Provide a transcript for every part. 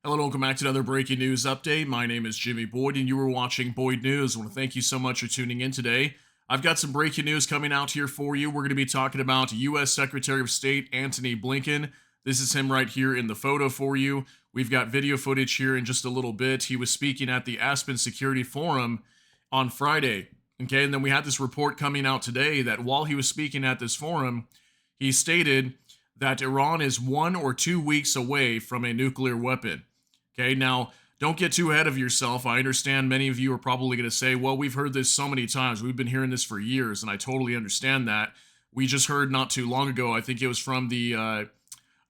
Hello and welcome back to another breaking news update. My name is Jimmy Boyd, and you are watching Boyd News. I want to thank you so much for tuning in today. I've got some breaking news coming out here for you. We're going to be talking about U.S. Secretary of State Antony Blinken. This is him right here in the photo for you. We've got video footage here in just a little bit. He was speaking at the Aspen Security Forum on Friday. Okay, and then we had this report coming out today that while he was speaking at this forum, he stated that Iran is 1 or 2 weeks away from a nuclear weapon. Okay, now don't get too ahead of yourself. I understand many of you are probably going to say, well, we've heard this so many times. We've been hearing this for years, and I totally understand that. We just heard not too long ago, I think it was from the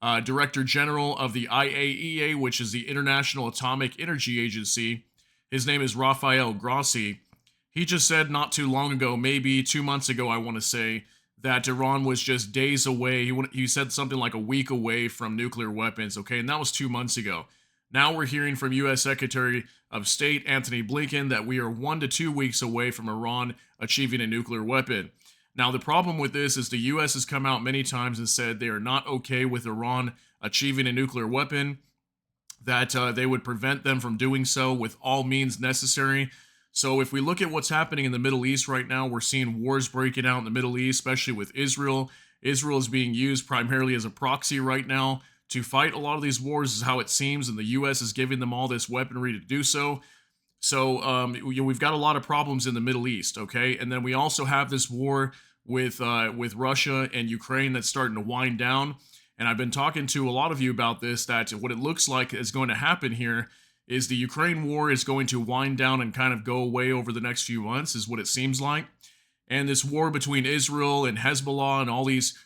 Director General of the IAEA, which is the International Atomic Energy Agency. His name is Rafael Grossi. He just said not too long ago, maybe 2 months ago, I want to say, that Iran was just days away. He said something like a week away from nuclear weapons, okay? And that was 2 months ago. Now we're hearing from U.S. Secretary of State Antony Blinken that we are 1 to 2 weeks away from Iran achieving a nuclear weapon. Now, the problem with this is the U.S. has come out many times and said they are not okay with Iran achieving a nuclear weapon, that they would prevent them from doing so with all means necessary. So if we look at what's happening in the Middle East right now, we're seeing wars breaking out in the Middle East, especially with Israel. Israel is being used primarily as a proxy right now to fight a lot of these wars, is how it seems, and the U.S. is giving them all this weaponry to do so. So we've got a lot of problems in the Middle East, okay? And then we also have this war with Russia and Ukraine that's starting to wind down. And I've been talking to a lot of you about this, that what it looks like is going to happen here is the Ukraine war is going to wind down and kind of go away over the next few months, is what it seems like. And this war between Israel and Hezbollah and all these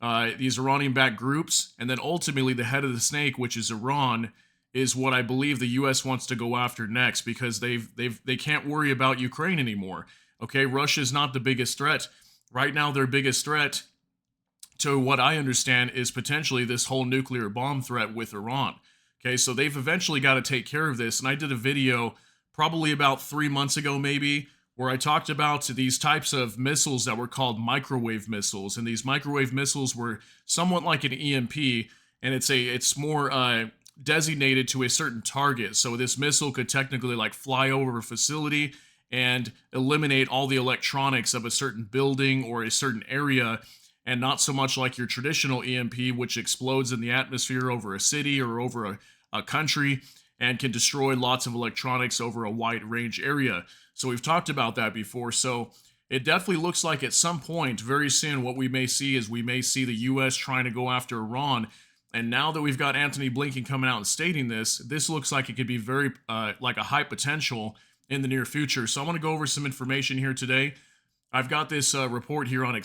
Iranian-backed groups, and then ultimately the head of the snake, which is Iran, is what I believe the U.S. wants to go after next, because they can't worry about Ukraine anymore. Okay, Russia is not the biggest threat right now. Their biggest threat, to what I understand, is potentially this whole nuclear bomb threat with Iran. Okay, so they've eventually got to take care of this, and I did a video probably about 3 months ago, maybe, where I talked about these types of missiles that were called microwave missiles. And these microwave missiles were somewhat like an EMP, and it's more designated to a certain target. So this missile could technically like fly over a facility and eliminate all the electronics of a certain building or a certain area, and not so much like your traditional EMP, which explodes in the atmosphere over a city or over a country and can destroy lots of electronics over a wide range area. So we've talked about that before. So it definitely looks like at some point very soon what we may see is we may see the U.S. trying to go after Iran. And now that we've got Antony Blinken coming out and stating this looks like it could be very like a high potential in the near future. So I want to go over some information here today. I've got this report here on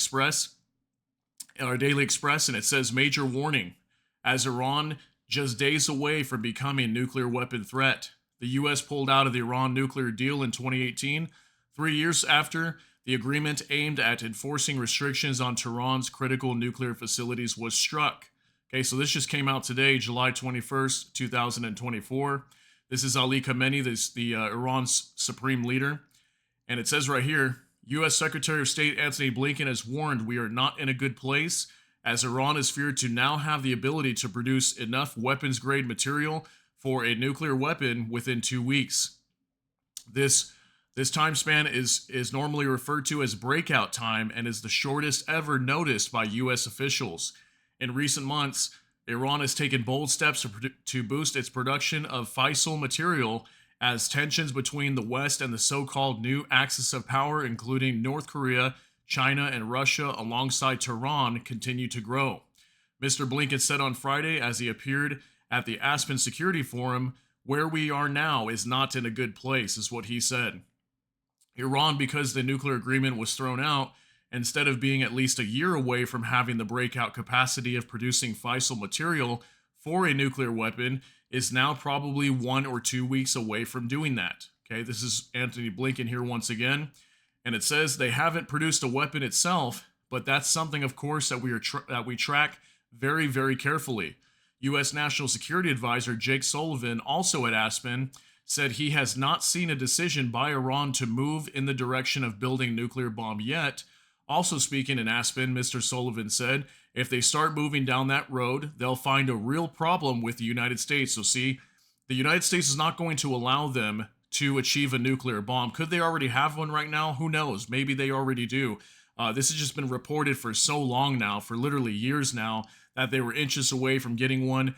our Daily Express, and it says major warning as Iran just days away from becoming a nuclear weapon threat. The U.S. pulled out of the Iran nuclear deal in 2018, 3 years after the agreement aimed at enforcing restrictions on Tehran's critical nuclear facilities was struck. Okay, so this just came out today, July 21st, 2024. This is Ali Khamenei, the Iran's supreme leader. And it says right here, U.S. Secretary of State Antony Blinken has warned we are not in a good place, as Iran is feared to now have the ability to produce enough weapons-grade material for a nuclear weapon within 2 weeks. This time span is normally referred to as breakout time and is the shortest ever noticed by U.S. officials. In recent months, Iran has taken bold steps to boost its production of fissile material as tensions between the West and the so-called new axis of power, including North Korea, China, and Russia, alongside Tehran, continue to grow. Mr. Blinken said on Friday, as he appeared at the Aspen Security Forum, where we are now is not in a good place, is what he said. Iran, because the nuclear agreement was thrown out, instead of being at least a year away from having the breakout capacity of producing fissile material for a nuclear weapon, is now probably 1 or 2 weeks away from doing that. Okay, this is Antony Blinken here once again. And it says they haven't produced a weapon itself, but that's something, of course, that we track very, very carefully. U.S. National Security Advisor Jake Sullivan, also at Aspen, said he has not seen a decision by Iran to move in the direction of building nuclear bomb yet. Also speaking in Aspen, Mr. Sullivan said, if they start moving down that road, they'll find a real problem with the United States. So see, the United States is not going to allow them to achieve a nuclear bomb. Could they already have one right now? Who knows? Maybe they already do. This has just been reported for so long now, for literally years now, that they were inches away from getting one.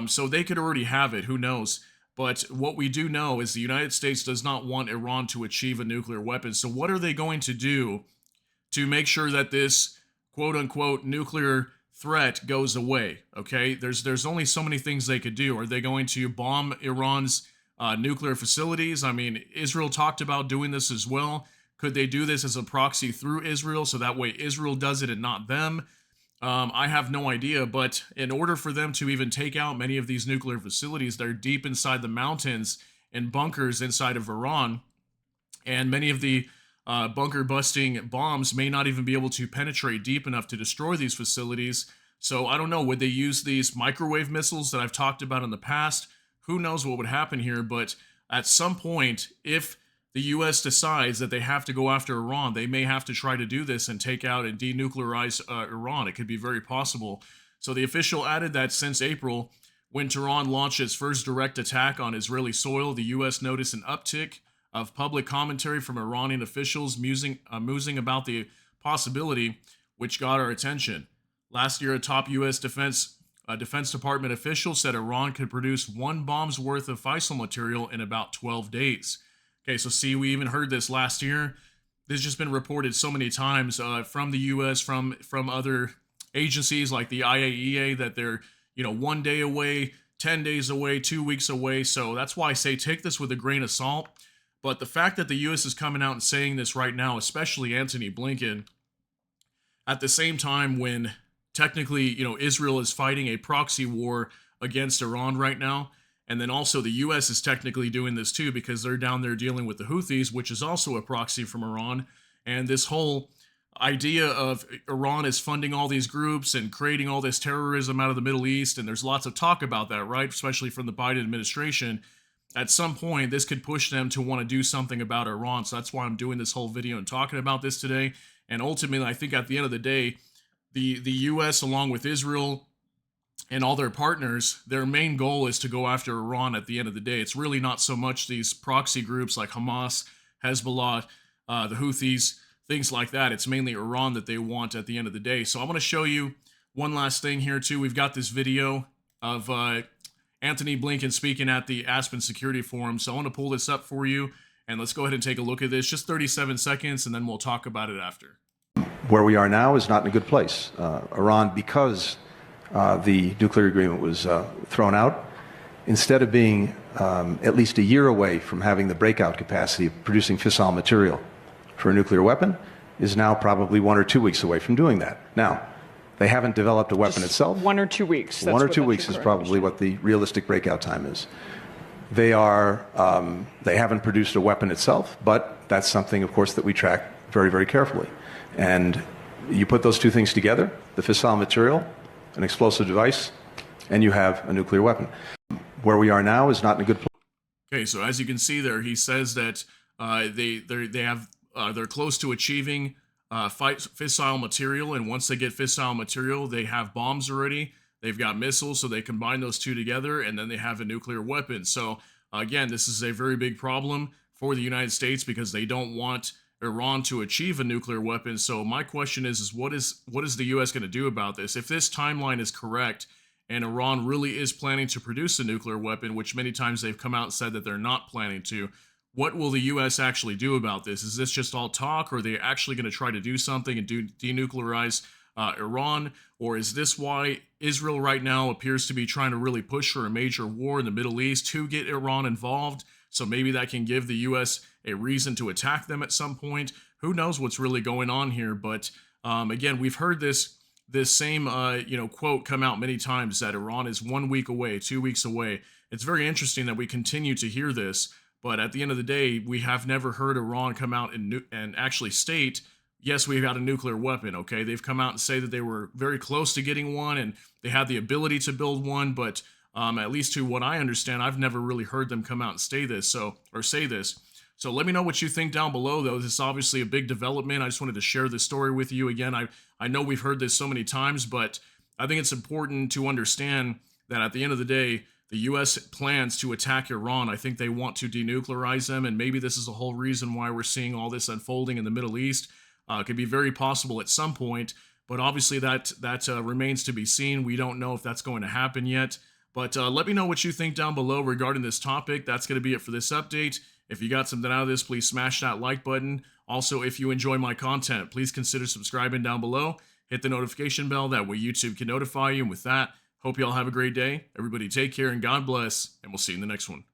So they could already have it. Who knows? But what we do know is the United States does not want Iran to achieve a nuclear weapon. So what are they going to do to make sure that this quote unquote nuclear threat goes away? Okay, there's only so many things they could do. Are they going to bomb Iran's nuclear facilities? I mean, Israel talked about doing this as well. Could they do this as a proxy through Israel so that way Israel does it and not them? I have no idea, but in order for them to even take out many of these nuclear facilities, they're deep inside the mountains and bunkers inside of Iran, and many of the bunker busting bombs may not even be able to penetrate deep enough to destroy these facilities. So I don't know, would they use these microwave missiles that I've talked about in the past? Who knows what would happen here, but at some point, if the U.S. decides that they have to go after Iran, they may have to try to do this and take out and denuclearize Iran. It could be very possible. So the official added that since April, when Tehran launched its first direct attack on Israeli soil, the U.S. noticed an uptick of public commentary from Iranian officials musing about the possibility, which got our attention. Last year, a top U.S. Defense Department official said Iran could produce one bomb's worth of fissile material in about 12 days. Okay, so see, we even heard this last year. This has just been reported so many times from the U.S., from other agencies like the IAEA, that they're 1 day away, 10 days away, 2 weeks away. So that's why I say take this with a grain of salt. But the fact that the U.S. is coming out and saying this right now, especially Antony Blinken, at the same time when technically, Israel is fighting a proxy war against Iran right now. And then also the U.S. is technically doing this too because they're down there dealing with the Houthis, which is also a proxy from Iran. And this whole idea of Iran is funding all these groups and creating all this terrorism out of the Middle East, and there's lots of talk about that, right? Especially from the Biden administration. At some point, this could push them to want to do something about Iran. So that's why I'm doing this whole video and talking about this today. And ultimately, I think at the end of the day, the U.S. along with Israel and all their partners, their main goal is to go after Iran at the end of the day. It's really not so much these proxy groups like Hamas, Hezbollah, the Houthis, things like that. It's mainly Iran that they want at the end of the day. So I want to show you one last thing here too. We've got this video of Antony Blinken speaking at the Aspen Security Forum. So I want to pull this up for you, and let's go ahead and take a look at this. Just 37 seconds, and then we'll talk about it after. Where we are now is not in a good place. Iran, because the nuclear agreement was thrown out, instead of being at least a year away from having the breakout capacity of producing fissile material for a nuclear weapon, is now probably 1 or 2 weeks away from doing that. Now, they haven't developed a weapon itself. 1 or 2 weeks. That's 1 or 2 weeks is probably what the realistic breakout time is. They haven't produced a weapon itself, but that's something, of course, that we track very, very carefully. And you put those two things together, the fissile material, an explosive device, and you have a nuclear weapon. Where we are now is not in a good place. Okay, so as you can see there, he says that they're close to achieving fissile material, and once they get fissile material, they have bombs already. They've got missiles, so they combine those two together, and then they have a nuclear weapon. So again, this is a very big problem for the United States because they don't want Iran to achieve a nuclear weapon. So my question is what is the U.S. going to do about this? If this timeline is correct and Iran really is planning to produce a nuclear weapon, which many times they've come out and said that they're not planning to, what will the U.S. actually do about this? Is this just all talk, or are they actually going to try to do something and denuclearize Iran? Or is this why Israel right now appears to be trying to really push for a major war in the Middle East to get Iran involved? So maybe that can give the U.S. a reason to attack them at some point. Who knows what's really going on here? But again, we've heard this same quote come out many times that Iran is 1 week away, 2 weeks away. It's very interesting that we continue to hear this, but at the end of the day, we have never heard Iran come out and actually state, yes, we've got a nuclear weapon. Okay, they've come out and say that they were very close to getting one and they had the ability to build one, but at least to what I understand, I've never really heard them come out and say this. So let me know what you think down below, though. This is obviously a big development. I just wanted to share this story with you. Again, I know we've heard this so many times, but I think it's important to understand that at the end of the day, the U.S. plans to attack Iran. I think they want to denuclearize them, and maybe this is the whole reason why we're seeing all this unfolding in the Middle East. It could be very possible at some point, but obviously that remains to be seen. We don't know if that's going to happen yet. But let me know what you think down below regarding this topic. That's going to be it for this update. If you got something out of this, please smash that like button. Also, if you enjoy my content, please consider subscribing down below. Hit the notification bell. That way YouTube can notify you. And with that, hope you all have a great day. Everybody take care and God bless. And we'll see you in the next one.